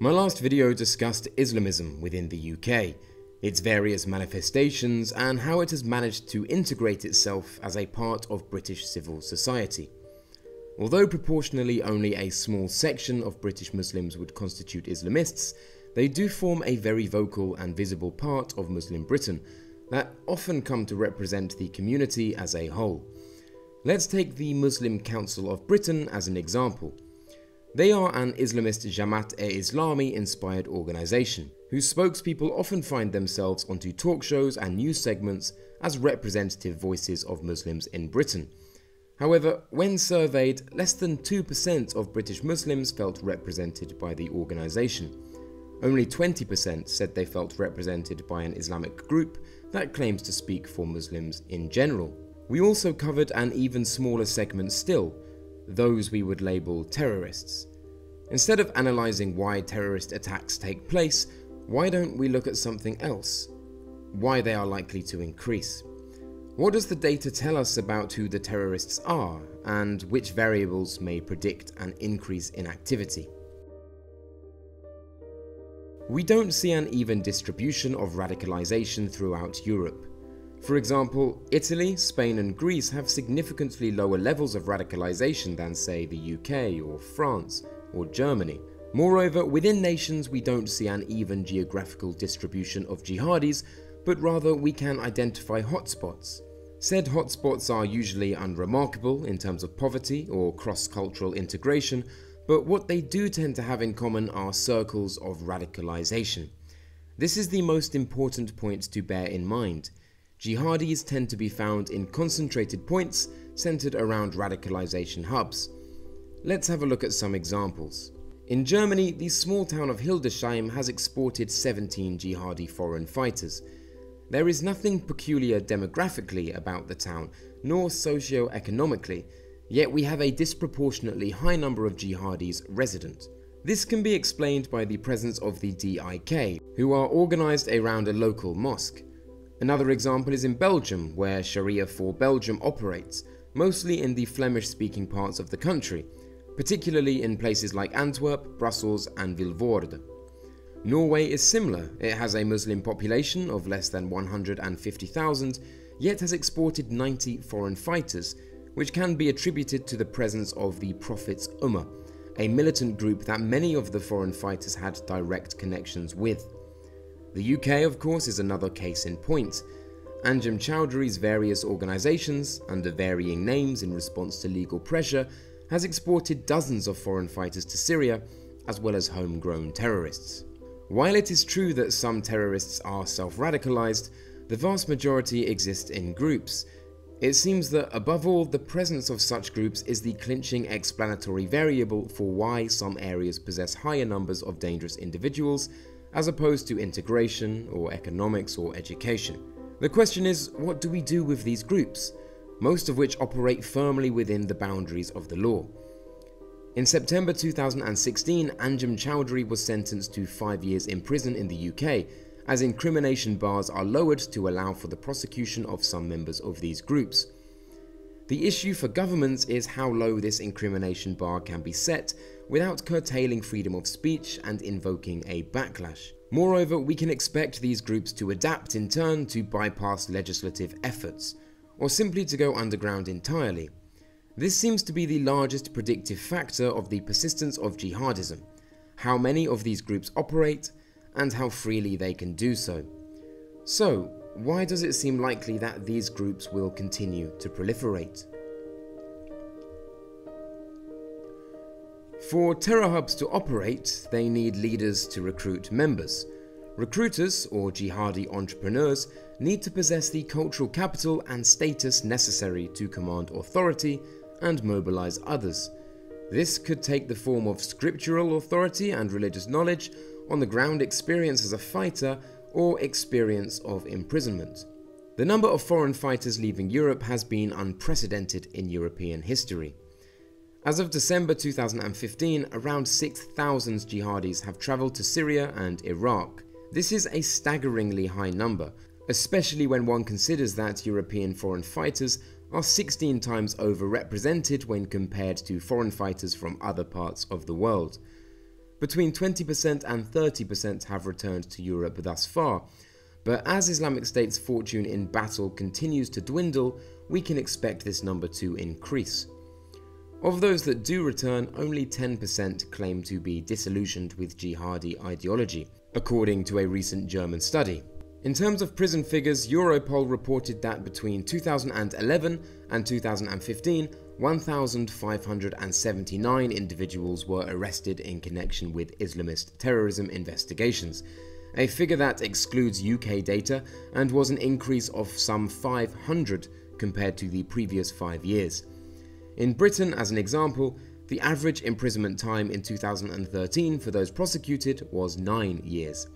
My last video discussed Islamism within the UK, its various manifestations and how it has managed to integrate itself as a part of British civil society. Although proportionally only a small section of British Muslims would constitute Islamists, they do form a very vocal and visible part of Muslim Britain that often come to represent the community as a whole. Let's take the Muslim Council of Britain as an example. They are an Islamist Jamaat-e-Islami inspired organisation, whose spokespeople often find themselves onto talk shows and news segments as representative voices of Muslims in Britain. However, when surveyed, less than 2% of British Muslims felt represented by the organisation. Only 20% said they felt represented by an Islamic group that claims to speak for Muslims in general. We also covered an even smaller segment still, those we would label terrorists. Instead of analysing why terrorist attacks take place, why don't we look at something else? Why they are likely to increase? What does the data tell us about who the terrorists are, and which variables may predict an increase in activity? We don't see an even distribution of radicalisation throughout Europe. For example, Italy, Spain and Greece have significantly lower levels of radicalisation than, say, the UK or France or Germany. Moreover, within nations we don't see an even geographical distribution of jihadis, but rather we can identify hotspots. Said hotspots are usually unremarkable in terms of poverty or cross-cultural integration, but what they do tend to have in common are circles of radicalisation. This is the most important point to bear in mind. Jihadis tend to be found in concentrated points centred around radicalisation hubs. Let's have a look at some examples. In Germany, the small town of Hildesheim has exported 17 jihadi foreign fighters. There is nothing peculiar demographically about the town, nor socio-economically, yet we have a disproportionately high number of jihadis resident. This can be explained by the presence of the DIK, who are organised around a local mosque. Another example is in Belgium, where Sharia for Belgium operates, mostly in the Flemish-speaking parts of the country, particularly in places like Antwerp, Brussels and Vilvoorde. Norway is similar. It has a Muslim population of less than 150,000, yet has exported 90 foreign fighters, which can be attributed to the presence of the Prophet's Ummah, a militant group that many of the foreign fighters had direct connections with. The UK, of course, is another case in point. Anjem Choudhury's various organisations, under varying names in response to legal pressure, has exported dozens of foreign fighters to Syria, as well as homegrown terrorists. While it is true that some terrorists are self-radicalised, the vast majority exist in groups. It seems that, above all, the presence of such groups is the clinching explanatory variable for why some areas possess higher numbers of dangerous individuals, as opposed to integration, or economics, or education. The question is, what do we do with these groups, most of which operate firmly within the boundaries of the law? In September 2016, Anjem Choudhury was sentenced to 5 years in prison in the UK, as incrimination bars are lowered to allow for the prosecution of some members of these groups. The issue for governments is how low this incrimination bar can be set without curtailing freedom of speech and invoking a backlash. Moreover, we can expect these groups to adapt in turn to bypass legislative efforts, or simply to go underground entirely. This seems to be the largest predictive factor of the persistence of jihadism, how many of these groups operate, and how freely they can do so. So, why does it seem likely that these groups will continue to proliferate? For terror hubs to operate, they need leaders to recruit members. Recruiters, or jihadi entrepreneurs, need to possess the cultural capital and status necessary to command authority and mobilize others. This could take the form of scriptural authority and religious knowledge, on-the-ground experience as a fighter, or experience of imprisonment. The number of foreign fighters leaving Europe has been unprecedented in European history. As of December 2015, around 6,000 jihadis have travelled to Syria and Iraq. This is a staggeringly high number, especially when one considers that European foreign fighters are 16 times overrepresented when compared to foreign fighters from other parts of the world. Between 20% and 30% have returned to Europe thus far, but as Islamic State's fortune in battle continues to dwindle, we can expect this number to increase. Of those that do return, only 10% claim to be disillusioned with jihadi ideology, according to a recent German study. In terms of prison figures, Europol reported that between 2011 and 2015, 1,579 individuals were arrested in connection with Islamist terrorism investigations, a figure that excludes UK data and was an increase of some 500 compared to the previous 5 years. In Britain, as an example, the average imprisonment time in 2013 for those prosecuted was 9 years.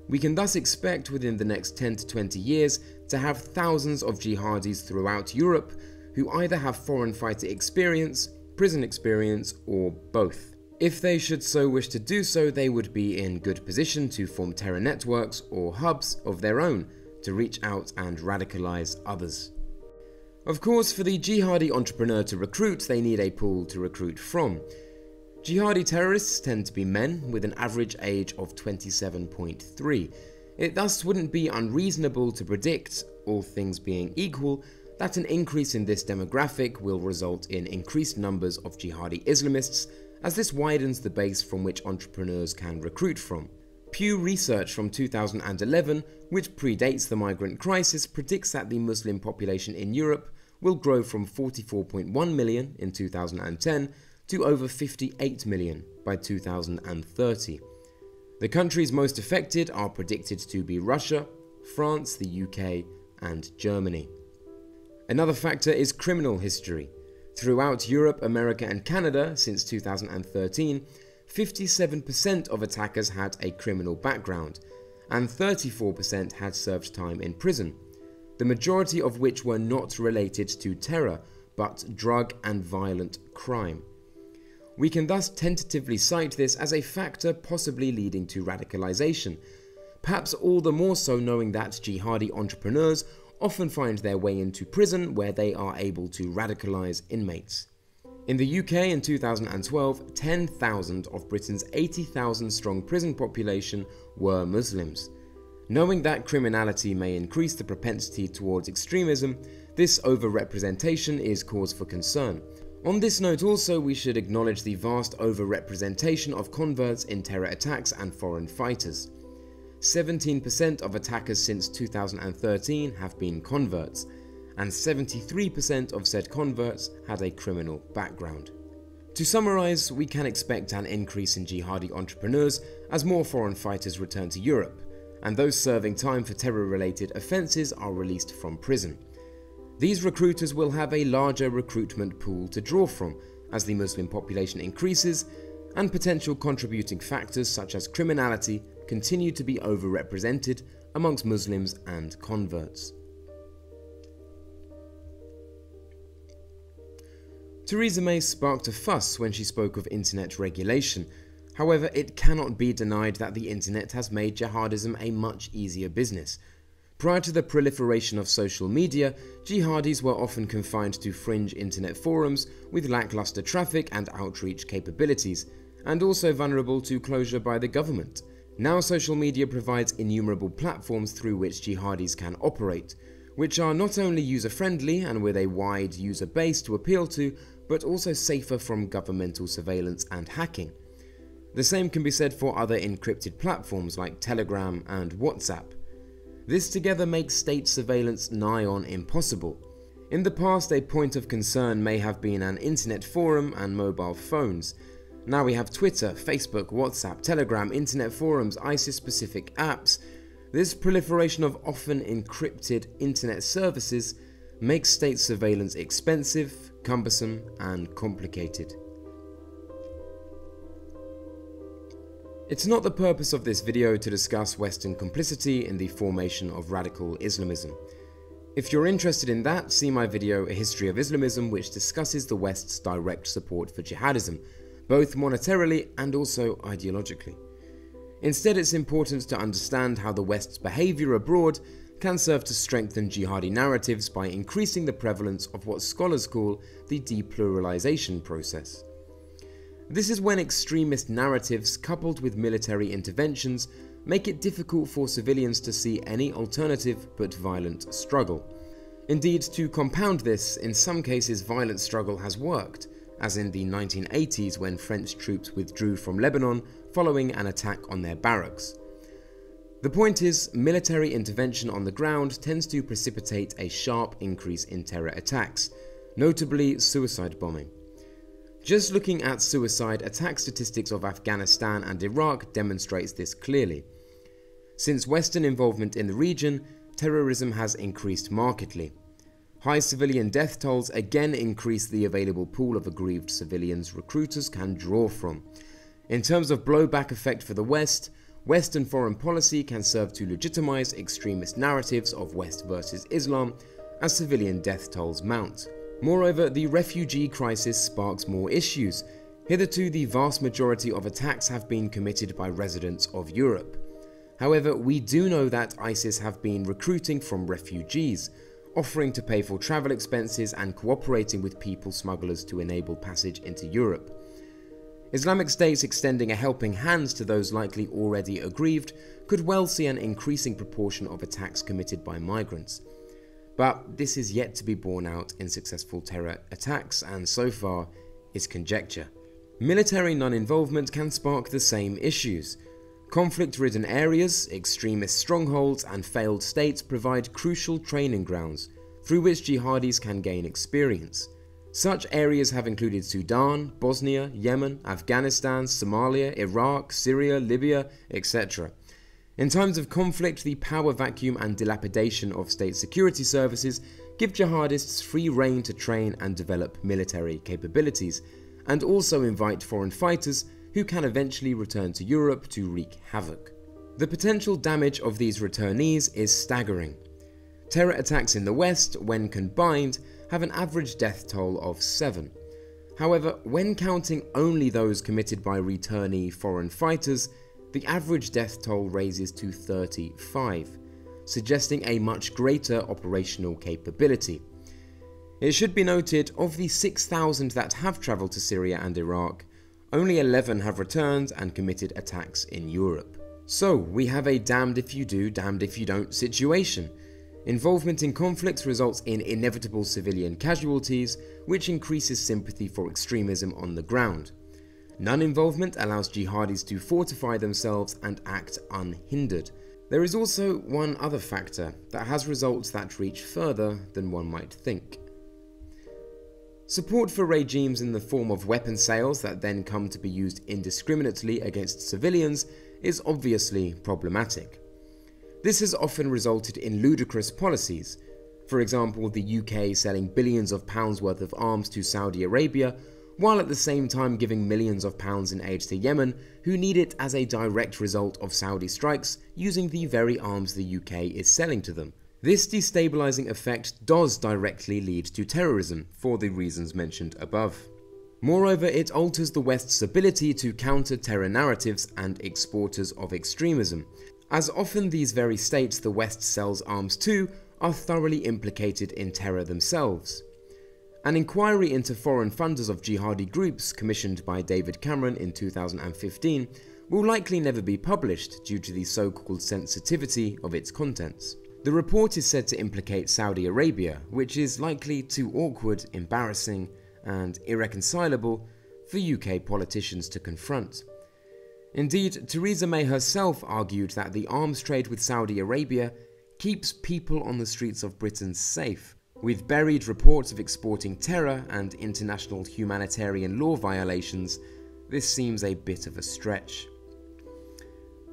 We can thus expect within the next 10 to 20 years to have thousands of jihadis throughout Europe who either have foreign fighter experience, prison experience, or both. If they should so wish to do so, they would be in good position to form terror networks or hubs of their own to reach out and radicalize others. Of course, for the jihadi entrepreneur to recruit, they need a pool to recruit from. Jihadi terrorists tend to be men with an average age of 27.3. It thus wouldn't be unreasonable to predict, all things being equal, that an increase in this demographic will result in increased numbers of jihadi Islamists, as this widens the base from which entrepreneurs can recruit from. Pew Research from 2011, which predates the migrant crisis, predicts that the Muslim population in Europe will grow from 44.1 million in 2010 to over 58 million by 2030. The countries most affected are predicted to be Russia, France, the UK, and Germany. Another factor is criminal history. Throughout Europe, America, and Canada since 2013, 57% of attackers had a criminal background, and 34% had served time in prison, the majority of which were not related to terror, but drug and violent crime. We can thus tentatively cite this as a factor possibly leading to radicalization, perhaps all the more so knowing that jihadi entrepreneurs often find their way into prison where they are able to radicalize inmates. In the UK in 2012, 10,000 of Britain's 80,000 strong prison population were Muslims. Knowing that criminality may increase the propensity towards extremism, this overrepresentation is cause for concern. On this note also, we should acknowledge the vast overrepresentation of converts in terror attacks and foreign fighters. 17% of attackers since 2013 have been converts, and 73% of said converts had a criminal background. To summarize, we can expect an increase in jihadi entrepreneurs as more foreign fighters return to Europe, and those serving time for terror-related offences are released from prison. These recruiters will have a larger recruitment pool to draw from as the Muslim population increases, and potential contributing factors such as criminality continue to be overrepresented amongst Muslims and converts. Theresa May sparked a fuss when she spoke of internet regulation. However, it cannot be denied that the internet has made jihadism a much easier business. Prior to the proliferation of social media, jihadis were often confined to fringe internet forums with lackluster traffic and outreach capabilities, and also vulnerable to closure by the government. Now social media provides innumerable platforms through which jihadis can operate, which are not only user-friendly and with a wide user base to appeal to, but also safer from governmental surveillance and hacking. The same can be said for other encrypted platforms like Telegram and WhatsApp. This together makes state surveillance nigh on impossible. In the past, a point of concern may have been an internet forum and mobile phones. Now we have Twitter, Facebook, WhatsApp, Telegram, internet forums, ISIS-specific apps. This proliferation of often encrypted internet services makes state surveillance expensive, cumbersome, and complicated. It's not the purpose of this video to discuss Western complicity in the formation of radical Islamism. If you're interested in that, see my video A History of Islamism, which discusses the West's direct support for jihadism, both monetarily and also ideologically. Instead, it's important to understand how the West's behaviour abroad can serve to strengthen jihadi narratives by increasing the prevalence of what scholars call the depluralization process. This is when extremist narratives coupled with military interventions make it difficult for civilians to see any alternative but violent struggle. Indeed, to compound this, in some cases violent struggle has worked, as in the 1980s when French troops withdrew from Lebanon following an attack on their barracks. The point is, military intervention on the ground tends to precipitate a sharp increase in terror attacks, notably suicide bombing. Just looking at suicide attack statistics of Afghanistan and Iraq demonstrates this clearly. Since Western involvement in the region, terrorism has increased markedly. High civilian death tolls again increase the available pool of aggrieved civilians recruiters can draw from. In terms of blowback effect for the West, Western foreign policy can serve to legitimize extremist narratives of West versus Islam as civilian death tolls mount. Moreover, the refugee crisis sparks more issues. Hitherto, the vast majority of attacks have been committed by residents of Europe. However, we do know that ISIS have been recruiting from refugees, offering to pay for travel expenses and cooperating with people smugglers to enable passage into Europe. Islamic states extending a helping hand to those likely already aggrieved could well see an increasing proportion of attacks committed by migrants. But this is yet to be borne out in successful terror attacks and so far is conjecture. Military non-involvement can spark the same issues. Conflict-ridden areas, extremist strongholds and failed states provide crucial training grounds through which jihadis can gain experience. Such areas have included Sudan, Bosnia, Yemen, Afghanistan, Somalia, Iraq, Syria, Libya, etc. In times of conflict, the power vacuum and dilapidation of state security services give jihadists free rein to train and develop military capabilities, and also invite foreign fighters who can eventually return to Europe to wreak havoc. The potential damage of these returnees is staggering. Terror attacks in the West, when combined, have an average death toll of 7. However, when counting only those committed by returnee foreign fighters, the average death toll raises to 35, suggesting a much greater operational capability. It should be noted, of the 6,000 that have travelled to Syria and Iraq, only 11 have returned and committed attacks in Europe. So, we have a damned if you do, damned if you don't situation. Involvement in conflicts results in inevitable civilian casualties, which increases sympathy for extremism on the ground. Non-involvement allows jihadis to fortify themselves and act unhindered. There is also one other factor that has results that reach further than one might think. Support for regimes in the form of weapon sales that then come to be used indiscriminately against civilians is obviously problematic. This has often resulted in ludicrous policies. For example, the UK selling billions of pounds worth of arms to Saudi Arabia, while at the same time giving millions of pounds in aid to Yemen, who need it as a direct result of Saudi strikes using the very arms the UK is selling to them. This destabilizing effect does directly lead to terrorism, for the reasons mentioned above. Moreover, it alters the West's ability to counter terror narratives and exporters of extremism, as often these very states the West sells arms to are thoroughly implicated in terror themselves. An inquiry into foreign funders of jihadi groups commissioned by David Cameron in 2015 will likely never be published due to the so-called sensitivity of its contents. The report is said to implicate Saudi Arabia, which is likely too awkward, embarrassing, and irreconcilable for UK politicians to confront. Indeed, Theresa May herself argued that the arms trade with Saudi Arabia keeps people on the streets of Britain safe. With buried reports of exporting terror and international humanitarian law violations, this seems a bit of a stretch.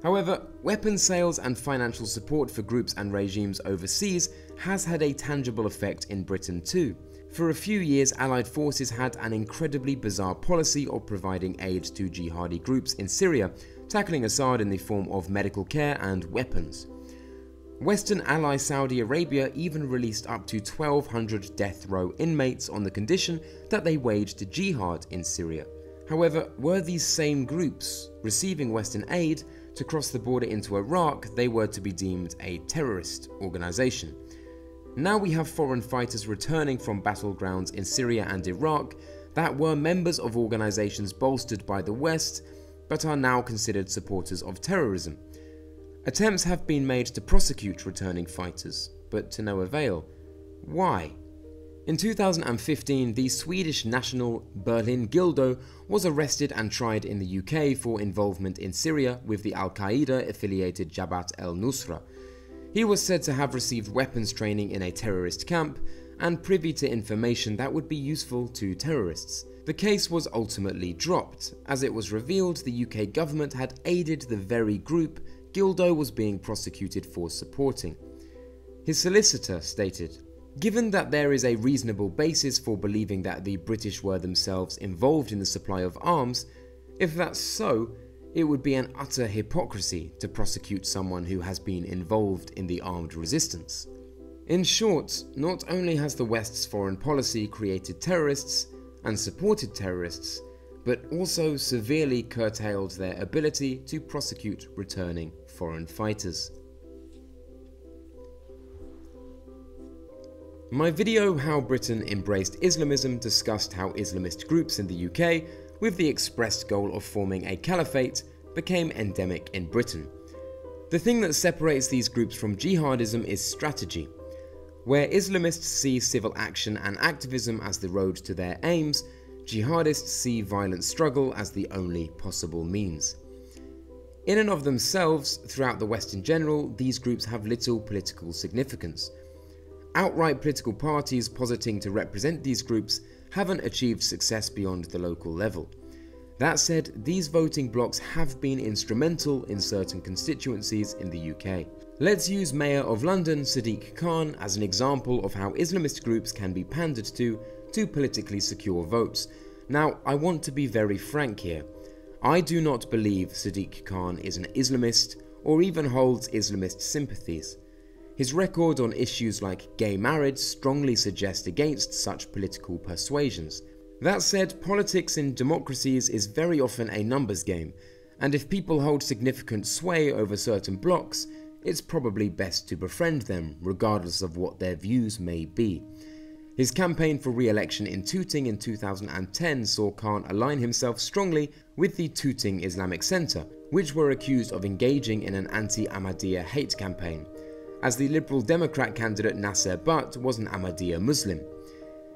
However, weapons sales and financial support for groups and regimes overseas has had a tangible effect in Britain too. For a few years, Allied forces had an incredibly bizarre policy of providing aid to jihadi groups in Syria, tackling Assad in the form of medical care and weapons. Western ally Saudi Arabia even released up to 1,200 death row inmates on the condition that they waged jihad in Syria. However, were these same groups receiving Western aid to cross the border into Iraq, they were to be deemed a terrorist organization. Now we have foreign fighters returning from battlegrounds in Syria and Iraq that were members of organizations bolstered by the West but are now considered supporters of terrorism. Attempts have been made to prosecute returning fighters, but to no avail. Why? In 2015, the Swedish national Berlin Gildo was arrested and tried in the UK for involvement in Syria with the al-qaeda affiliated Jabhat al-Nusra. He was said to have received weapons training in a terrorist camp and privy to information that would be useful to terrorists. The case was ultimately dropped, as it was revealed the UK government had aided the very group Gildo was being prosecuted for supporting. His solicitor stated, "Given that there is a reasonable basis for believing that the British were themselves involved in the supply of arms, if that's so, it would be an utter hypocrisy to prosecute someone who has been involved in the armed resistance." In short, not only has the West's foreign policy created terrorists and supported terrorists, but also severely curtailed their ability to prosecute returning foreign fighters. My video How Britain Embraced Islamism discussed how Islamist groups in the UK, with the expressed goal of forming a caliphate, became endemic in Britain. The thing that separates these groups from jihadism is strategy. Where Islamists see civil action and activism as the road to their aims, jihadists see violent struggle as the only possible means. In and of themselves, throughout the West in general, these groups have little political significance. Outright political parties positing to represent these groups haven't achieved success beyond the local level. That said, these voting blocs have been instrumental in certain constituencies in the UK. Let's use Mayor of London Sadiq Khan as an example of how Islamist groups can be pandered to politically secure votes. Now, I want to be very frank here. I do not believe Sadiq Khan is an Islamist or even holds Islamist sympathies. His record on issues like gay marriage strongly suggests against such political persuasions. That said, politics in democracies is very often a numbers game, and if people hold significant sway over certain blocs, it's probably best to befriend them, regardless of what their views may be. His campaign for re-election in Tooting in 2010 saw Khan align himself strongly with the Tooting Islamic Centre, which were accused of engaging in an anti-Ahmadiyya hate campaign, as the Liberal Democrat candidate Nasser Butt was an Ahmadiyya Muslim.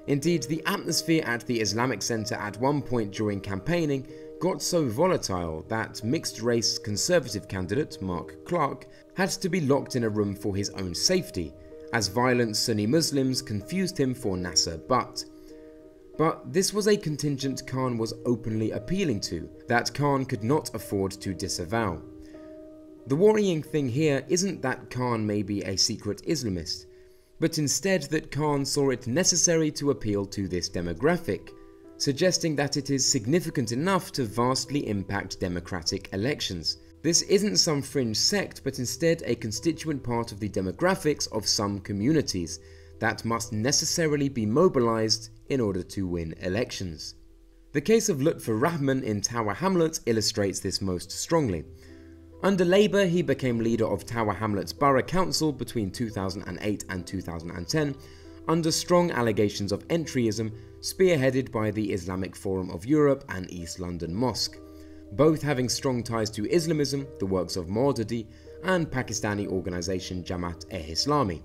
Indeed, the atmosphere at the Islamic Centre at one point during campaigning got so volatile that mixed-race Conservative candidate Mark Clark had to be locked in a room for his own safety, as violent Sunni Muslims confused him for Nasser Butt. But this was a contingent Khan was openly appealing to, that Khan could not afford to disavow. The worrying thing here isn't that Khan may be a secret Islamist, but instead that Khan saw it necessary to appeal to this demographic, suggesting that it is significant enough to vastly impact democratic elections. This isn't some fringe sect, but instead a constituent part of the demographics of some communities that must necessarily be mobilized in order to win elections. The case of Lutfur Rahman in Tower Hamlets illustrates this most strongly. Under Labour, he became leader of Tower Hamlets Borough Council between 2008 and 2010, under strong allegations of entryism spearheaded by the Islamic Forum of Europe and East London Mosque, both having strong ties to Islamism, the works of Maududi, and Pakistani organisation Jamaat-e-Islami.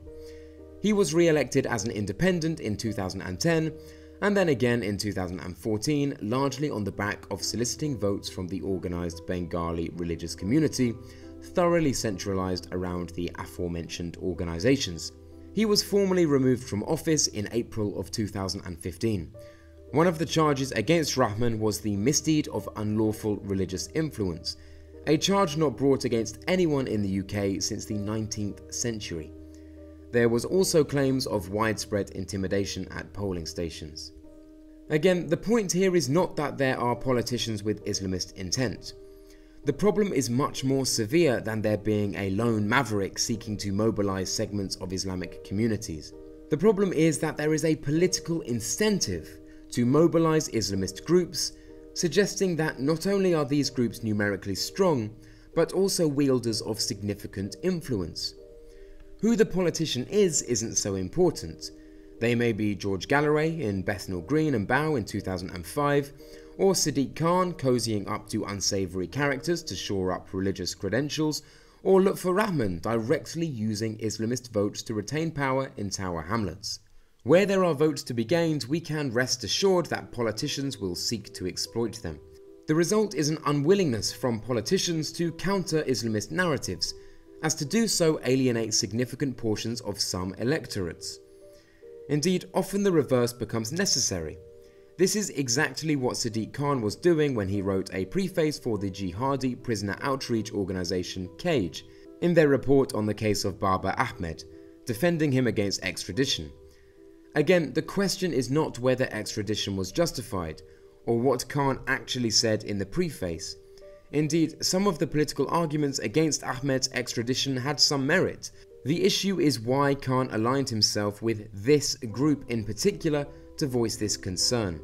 He was re-elected as an independent in 2010, and then again in 2014, largely on the back of soliciting votes from the organised Bengali religious community, thoroughly centralised around the aforementioned organisations. He was formally removed from office in April of 2015. One of the charges against Rahman was the misdeed of unlawful religious influence, a charge not brought against anyone in the UK since the 19th century. There was also claims of widespread intimidation at polling stations. Again, the point here is not that there are politicians with Islamist intent. The problem is much more severe than there being a lone maverick seeking to mobilise segments of Islamic communities. The problem is that there is a political incentive to mobilise Islamist groups, suggesting that not only are these groups numerically strong, but also wielders of significant influence. Who the politician is isn't so important. They may be George Galloway in Bethnal Green and Bow in 2005, or Sadiq Khan cozying up to unsavoury characters to shore up religious credentials, or Lutfur Rahman directly using Islamist votes to retain power in Tower Hamlets. Where there are votes to be gained, we can rest assured that politicians will seek to exploit them. The result is an unwillingness from politicians to counter Islamist narratives, as to do so alienates significant portions of some electorates. Indeed, often the reverse becomes necessary. This is exactly what Sadiq Khan was doing when he wrote a preface for the jihadi prisoner outreach organisation CAGE in their report on the case of Baba Ahmed, defending him against extradition. Again, the question is not whether extradition was justified, or what Khan actually said in the preface. Indeed, some of the political arguments against Ahmed's extradition had some merit. The issue is why Khan aligned himself with this group in particular to voice this concern.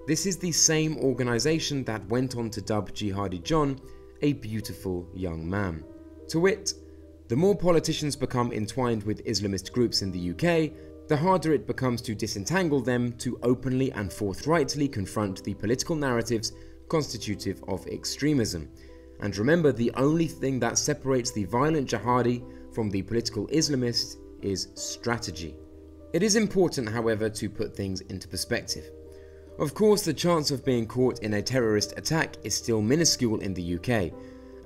This is the same organisation that went on to dub Jihadi John a beautiful young man. To wit, the more politicians become entwined with Islamist groups in the UK, the harder it becomes to disentangle them to openly and forthrightly confront the political narratives constitutive of extremism. And remember, the only thing that separates the violent jihadi from the political Islamist is strategy. It is important, however, to put things into perspective. Of course, the chance of being caught in a terrorist attack is still minuscule in the UK,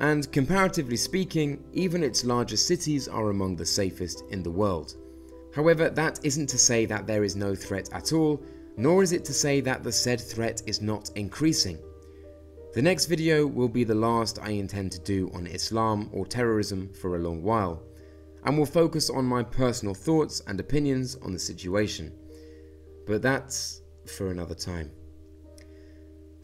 and comparatively speaking, even its largest cities are among the safest in the world. However, that isn't to say that there is no threat at all, nor is it to say that the said threat is not increasing. The next video will be the last I intend to do on Islam or terrorism for a long while, and will focus on my personal thoughts and opinions on the situation. But that's for another time.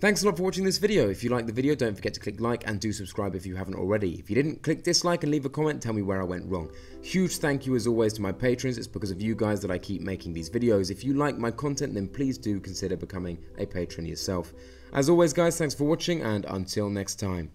Thanks a lot for watching this video. If you liked the video, don't forget to click like and do subscribe if you haven't already. If you didn't, click dislike and leave a comment, tell me where I went wrong. Huge thank you as always to my patrons. It's because of you guys that I keep making these videos. If you like my content, then please do consider becoming a patron yourself. As always guys, thanks for watching, and until next time.